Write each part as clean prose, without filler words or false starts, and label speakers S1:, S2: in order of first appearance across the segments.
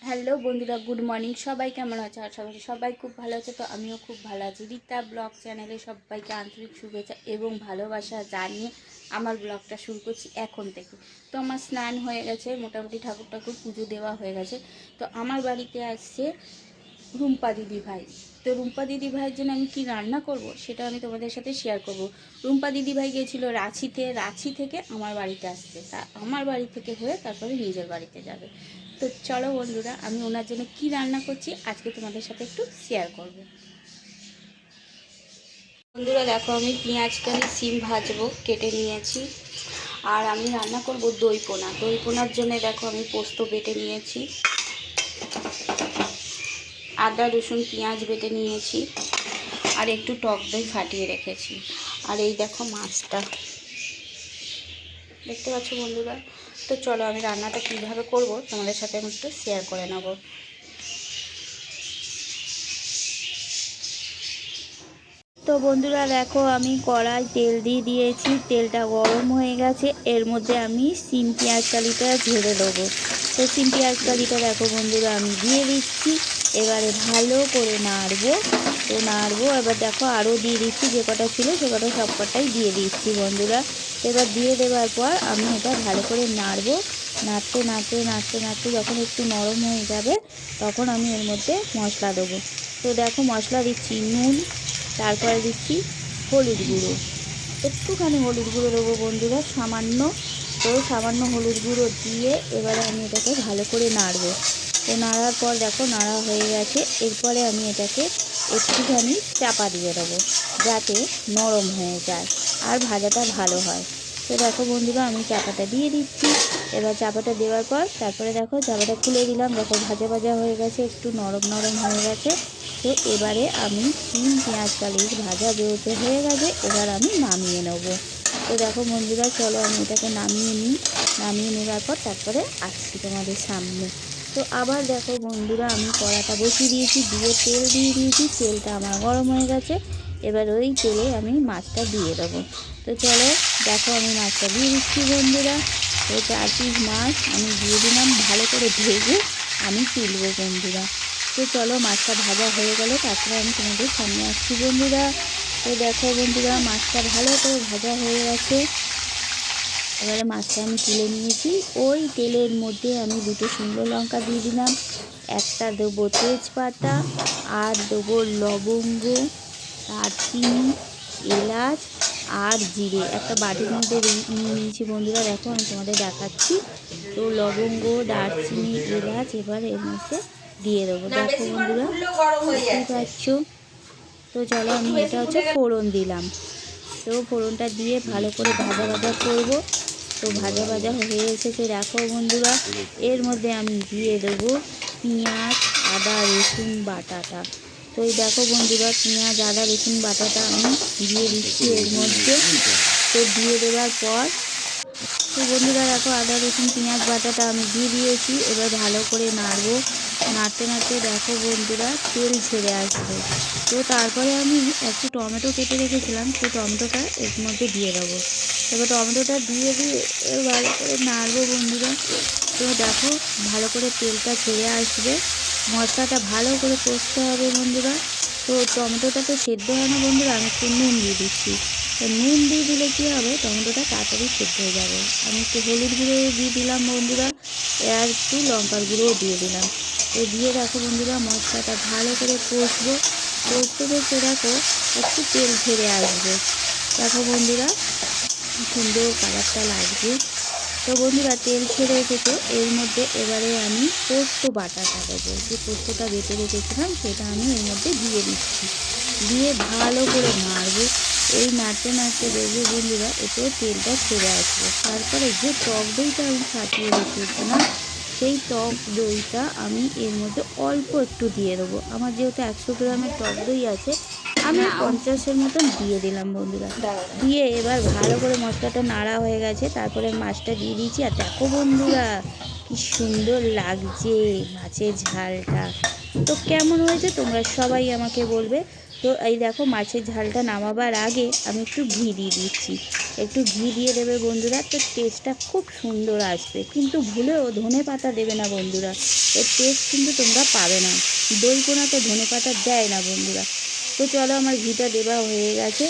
S1: Hello বন্ধুরা, good morning. সবাই কেমন আছে? আর সবাই খুব ভালো আছে। তো আমিও খুব ভালো আছি। রীতা ব্লগ চ্যানেলে সবাইকে আন্তরিক শুভেচ্ছা এবং ভালোবাসা জানিয়ে আমার ব্লগটা শুরু করছি এখন থেকে। তো আমার স্নান হয়ে গেছে, মোটামুটি ঠাকুর পুজো দেওয়া হয়ে গেছে। তো আমার বাড়িতে আসছে রুম্পা দিদি ভাই। তো রুম্পা দিদি ভাইয়ের জন্য আমি কি রান্না করব সেটা আমি তোমাদের সাথে শেয়ার করব। রুম্পা দিদি ভাই গিয়েছিল রাঁচি থেকে আমার বাড়িতে আসছে, তা আমার বাড়ি থেকে হয়ে তারপরে নিজের বাড়িতে যাবে। তো চলো বন্ধুরা, আমি ওনার জন্য কি রান্না করছি আজকে তোমাদের সাথে একটু শেয়ার করব। বন্ধুরা দেখো, আমি পেঁয়াজকালি সিম ভাজবো কেটে নিয়েছি। আর আমি রান্না করব দই পোনা। দই পোনার জন্য দেখো আমি পোস্ত বেটে নিয়েছি, আদা রসুন পেঁয়াজ বেটে নিয়েছি, আর একটু টক দই ফাটিয়ে রেখেছি। আর এই দেখো মাছটা দেখতে পাচ্ছ বন্ধুরা। তো চলো আমি রান্নাটা কীভাবে করব তোমাদের সাথে আমি একটু শেয়ার করে নেব। তো বন্ধুরা দেখো, আমি কড়াই তেল দিয়ে দিয়েছি, তেলটা গরম হয়ে গেছে। এর মধ্যে আমি সিম পেঁয়াজ কালিটা ঝেড়ে দেবো। তো সিম পেঁয়াজ কালিটা দেখো বন্ধুরা আমি দিয়ে দিচ্ছি। এবারে ভালো করে নাড়বো। তো নাড়বো, এবার দেখো আরও দিয়ে দিচ্ছি, যে কটা ছিল সে কটা সব কটাই দিয়ে দিচ্ছি বন্ধুরা। এবার দিয়ে দেওয়ার পর আমি এটা ভালো করে নাড়বো। নাড়তে নাড়তে নাড়তে নাড়তে যখন একটু নরম হয়ে যাবে তখন আমি এর মধ্যে মশলা দেবো। তো দেখো মশলা দিচ্ছি নুন, তারপরে দিচ্ছি হলুদ গুঁড়ো, একটুখানি হলুদ গুঁড়ো দেবো বন্ধুরা, সামান্য। তো সামান্য হলুদ গুঁড়ো দিয়ে এবারে আমি এটাকে ভালো করে নাড়বো। তো নাড়ার পর দেখো নাড়া হয়ে গেছে। এরপরে আমি এটাকে একটুখানি চাপা দিয়ে দেবো যাতে নরম হয়ে যায় আর ভাজাটা ভালো হয়। তো দেখো বন্ধুরা আমি চাপাটা দিয়ে দিচ্ছি। এবার চাপাটা দেওয়ার পর তারপরে দেখো চাপাটা খুলে দিলাম। দেখো ভাজা ভাজা হয়ে গেছে, একটু নরম নরম হয়ে গেছে। তো এবারে আমি সিম পেঁয়াজ কালির ভাজা যেহেতু হয়ে গেছে, এবার আমি নামিয়ে নেব। তো দেখো বন্ধুরা চলো আমি এটাকে নামিয়ে নিই। নামিয়ে নেওয়ার পর তারপরে আসছি তোমাদের সামনে। তো আবার দেখো বন্ধুরা আমি কড়াটা বসিয়ে দিয়েছি, দিয়ে তেল দিয়ে দিয়েছি। তেলটা আমার গরম হয়ে গেছে। এবার ওই তেলে আমি মাছটা দিয়ে দেবো। তো চলো দেখো আমি মাছটা দিয়ে দিচ্ছি বন্ধুরা। তো 4 পিস মাছ আমি দিয়ে দিলাম, ভালো করে ভেজে আমি তুলবো বন্ধুরা। তো চলো মাছটা ভাজা হয়ে গেলে তারপরে আমি তোমাদের সামনে আসছি বন্ধুরা। তো দেখো বন্ধুরা মাছটা ভালো করে ভাজা হয়ে গেছে। এবারে মাছটা আমি তুলে নিয়েছি। ওই তেলের মধ্যে আমি 2টো শুকনো লঙ্কা দিয়ে দিলাম, একটা দেবো তেজপাতা, আর দেবো লবঙ্গ, দারচিনি, এলাচ আর জিরে। একটা বাটির মধ্যে নিয়ে নিয়েছি বন্ধুরা, দেখো আমি তোমাদের দেখাচ্ছি। তো লবঙ্গ, দারচিনি, এলাচ এবার এর মধ্যে দিয়ে দেবো। দেখো বন্ধুরা বুঝতেই পারছো। তো চলো আমি এটা হচ্ছে ফোড়ন দিলাম। তো ফোড়নটা দিয়ে ভালো করে ভাজা ভাজা করব। তো ভাজা ভাজা হয়ে এসেছে দেখো বন্ধুরা। এর মধ্যে আমি দিয়ে দেবো পেঁয়াজ আদা রসুন বাটাটা। তো এই দেখো বন্ধুরা পেঁয়াজ আদা রসুন বাটাটা আমি দিয়ে দিচ্ছি এর মধ্যে। তো দিয়ে দেওয়ার পর তো বন্ধুরা দেখো আদা রসুন পেঁয়াজ বাটাটা আমি দিয়ে দিয়েছি। এবার ভালো করে নাড়বো। নাড়তে নাড়তে দেখো বন্ধুরা তেল ছেড়ে আসবে। তো তারপরে আমি একটু টমেটো কেটে রেখেছিলাম, সেই টমেটোটা এর মধ্যে দিয়ে দেবো। এবার টমেটোটা দিয়ে ভালো করে নাড়বো বন্ধুরা। তো দেখো ভালো করে তেলটা ছেড়ে আসবে, মশলাটা ভালো করে কষতে হবে বন্ধুরা। তো টমেটোটা তো সেদ্ধ হয় না বন্ধুরা, আমি একটু নুন দিয়ে দিচ্ছি। তো নুন দিয়ে দিলে কী হবে, টমেটোটা তাড়াতাড়ি সেদ্ধ হয়ে যাবে। আমি একটু হলুদ গুঁড়ো দিয়ে দিলাম বন্ধুরা, আর একটু লঙ্কার গুঁড়োও দিয়ে দিলাম। তো দিয়ে দেখো বন্ধুরা মশলাটা ভালো করে কষবো। কষতে কষতে দেখো একটু তেল ছেড়ে আসবে। দেখো বন্ধুরা সুন্দর কালারটা লাগবে। তো বন্ধুরা তেল ছেড়ে এসেছে, এর মধ্যে এবারে আমি পোস্ত বাটাটা দেবো। যে পোস্তটা বেটে রেখেছিলাম সেটা আমি এর মধ্যে দিয়ে দিচ্ছি। দিয়ে ভালো করে নাড়বো। এই নাড়তে নাড়তে দেখবো বন্ধুরা এতেও তেলটা ছেড়ে আসবে। তারপরে যে টক দইটা আমি ফাটিয়ে রেখেছিলাম সেই টক দইটা আমি এর মধ্যে অল্প একটু দিয়ে দেবো। আমার যেহেতু 100 গ্রামের টক দই আছে, আমি 50-এর মতন দিয়ে দিলাম বন্ধুরা। দিয়ে এবার ভালো করে মশলাটা নাড়া হয়ে গেছে, তারপরে মাছটা দিয়ে দিয়েছি। আর দেখো বন্ধুরা কি সুন্দর লাগছে মাছের ঝালটা। তো কেমন হয়েছে তোমরা সবাই আমাকে বলবে। তো তো এই দেখো মাছের ঝালটা নামাবার আগে আমি একটু ঘি দিয়ে দিচ্ছি। একটু ঘি দিয়ে দেবে বন্ধুরা, তো টেস্টটা খুব সুন্দর আসবে। কিন্তু ভুলেও ধনে পাতা দেবে না বন্ধুরা, এর টেস্ট কিন্তু তোমরা পাবে না। দই কোনাতে ধনে পাতা দেয় না বন্ধুরা। তো চলো আমার ঘিটা দেওয়া হয়ে গেছে।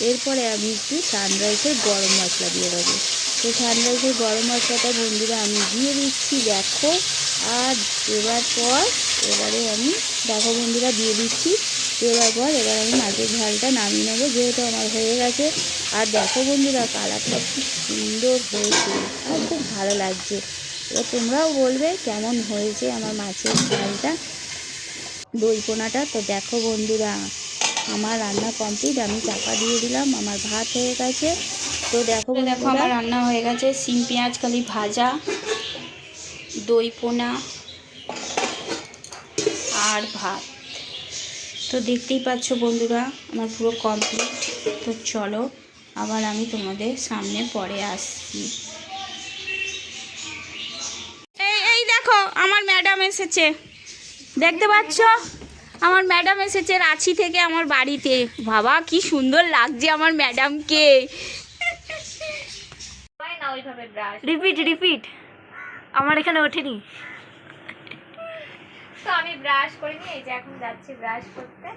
S1: এরপরে আমি একটু সানরাইসের গরম মশলা দিয়ে দেবো। তো সানরাইসের গরম মশলাটা বন্ধুরা আমি দিয়ে দিচ্ছি দেখো। আর দেওয়ার পর এবারে আমি দেখো বন্ধুরা দিয়ে দিচ্ছি। দেওয়ার পর এবার আমি মাছের ঝালটা নামিয়ে নেবো, যেহেতু আমার হয়ে গেছে। আর দেখো বন্ধুরা কালারটা খুব সুন্দর হয়েছে আর খুব ভালো লাগছে। এবার তোমরাও বলবে কেমন হয়েছে আমার মাছের ঝালটা, দই কোনাটা। তো দেখো বন্ধুরা আমার রান্না কমপ্লিট, আমি চাপা দিয়ে দিলাম, আমার ভাত হয়ে গেছে। তো দেখো আমার রান্না হয়ে গেছে, সিম পেঁয়াজ কালি ভাজা, দই পোনা আর ভাত। তো দেখতেই পাচ্ছ বন্ধুরা আমার পুরো কমপ্লিট। তো চলো আবার আমি তোমাদের সামনে পরে আসছি। এই দেখো আমার ম্যাডাম এসেছে, দেখতে পাচ্ছ আমার ম্যাডাম এসেছে রাঁচি থেকে আমার বাড়িতে। বাবা কি সুন্দর লাগছে আমার ম্যাডামকে। রিপিট রিপিট, আমার এখানে ওঠেনি।
S2: তো আমি ব্রাশ করিনি, এই যে এখন যাচ্ছি ব্রাশ করতে।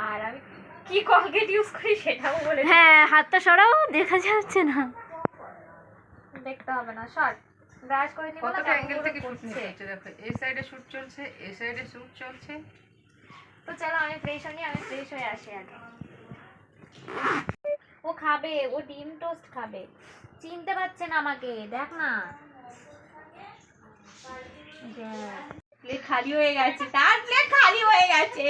S2: আর আমি কি কলগেট ইউজ করি সেটাও বলে।
S1: হ্যাঁ হাতটা সরাও, দেখা যাচ্ছে না।
S2: দেখতে হবে না, শর্ট ব্রাশ করে নিব।
S3: কতটা অ্যাঙ্গেল থেকে শুট নিচ্ছে দেখো, এই সাইডে শুট চলছে, এই সাইডে শুট চলছে।
S2: তো চলো আমি ফ্রেশ হই, আমি ফ্রেশ হয়ে আসি আগে। ও খাবে, ও ডিম টোস্ট খাবে। চিনতে পারছে না আমাকে, দেখ না।
S1: প্লেট খালি হয়ে গেছে, তার প্লেট খালি হয়ে গেছে।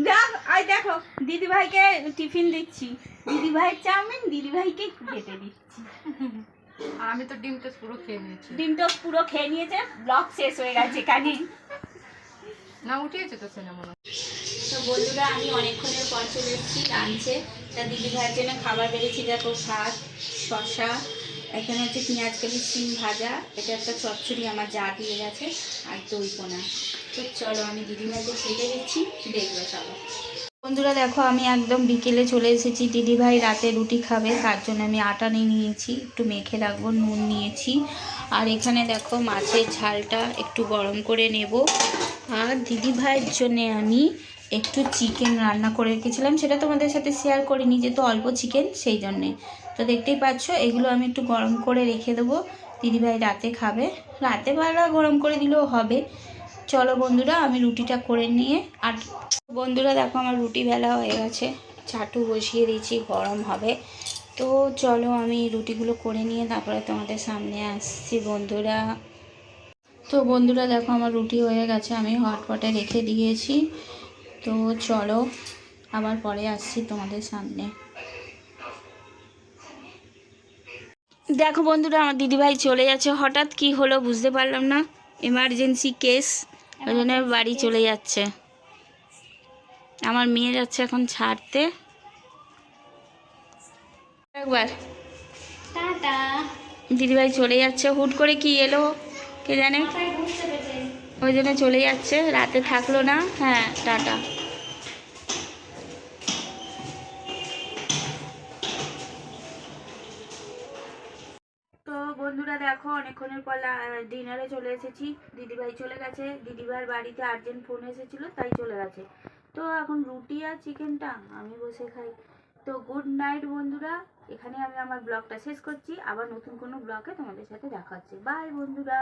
S1: দেখ আই দেখো দিদিভাইকে টিফিন দিচ্ছি, দিদিভাইয়ের চাউমিন দিদিভাইকে খেতে দিচ্ছি।
S3: আর আমি তো ডিম টোস্ট পুরো খেয়ে নিয়েছি।
S1: ডিম টোস্ট পুরো খেয়ে নিয়েছে, ব্লগ শেষ হয়ে গেছে কানে।
S3: না উঠিয়েছে তো সিনেমা।
S1: তো বন্ধুরা আমি অনেকক্ষণের পর চলে এসেছি লাঞ্চে। তা দিদিভাইয়ের জন্য খাবার বেড়েছি দেখো, ভাত, শসা, এখানে হচ্ছে পেঁয়াজ কালি সিম ভাজা, এটা একটা চচ্চড়ি আমার যা দিয়ে গেছে, আর দই পোনা। তো চলো আমি দিদিভাইকে খেতে দিচ্ছি, দেখবে চলো। বন্ধুরা দেখো আমি একদম বিকেলে চলে এসেছি। দিদিভাই রাতে রুটি খাবে, তার জন্য আমি আটা নিয়ে নিয়েছি, একটু মেখে রাখবো, নুন নিয়েছি। আর এখানে দেখো মাছের ঝালটা একটু গরম করে নেব। আর দিদিভাইয়ের জন্যে আমি একটু চিকেন রান্না করে রেখেছিলাম, সেটা তোমাদের সাথে শেয়ার করিনি যেহেতু অল্প চিকেন সেই জন্যে। তো দেখতেই পাচ্ছ এগুলো আমি একটু গরম করে রেখে দেবো, দিদিভাই রাতে খাবে। রাতে বেলা গরম করে দিলেও হবে। চলো বন্ধুরা আমি রুটিটা করে নিয়ে, আর বন্ধুরা দেখো আমার রুটি বেলা হয়ে গেছে, চাটু বসিয়ে দিয়েছি, গরম হবে। তো চলো আমি রুটিগুলো করে নিয়ে তারপরে তোমাদের সামনে আসছি বন্ধুরা। তো বন্ধুরা দেখো আমার রুটি হয়ে গেছে, আমি হটপটে রেখে দিয়েছি। তো চলো আবার পরে আসছি তোমাদের সামনে। দেখো বন্ধুরা আমার দিদিভাই চলে যাচ্ছে, হঠাৎ কি হলো বুঝতে পারলাম না, এমার্জেন্সি কেস, ওই জন্য বাড়ি চলে যাচ্ছে। আমার মেয়ে যাচ্ছে এখন ছাড়তে। একবার
S2: টাটা।
S1: দিদিভাই চলে যাচ্ছে, হুট করে কি এলো কে জানে, ওই জন্য চলে যাচ্ছে, রাতে থাকলো না। হ্যাঁ টাটা। তো বন্ধুরা দেখো অনেকক্ষণের পর ডিনারে চলে এসেছি, দিদিভাই চলে গেছে, দিদিভাইয়ের বাড়িতে আর্জেন্ট ফোন এসেছিলো তাই চলে গেছে। তো এখন রুটি আর চিকেনটা আমি বসে খাই। তো গুড নাইট বন্ধুরা, এখানে আমি আমার ব্লগটা শেষ করছি, আবার নতুন কোনো ব্লগে তোমাদের সাথে দেখা হচ্ছে। বাই বন্ধুরা।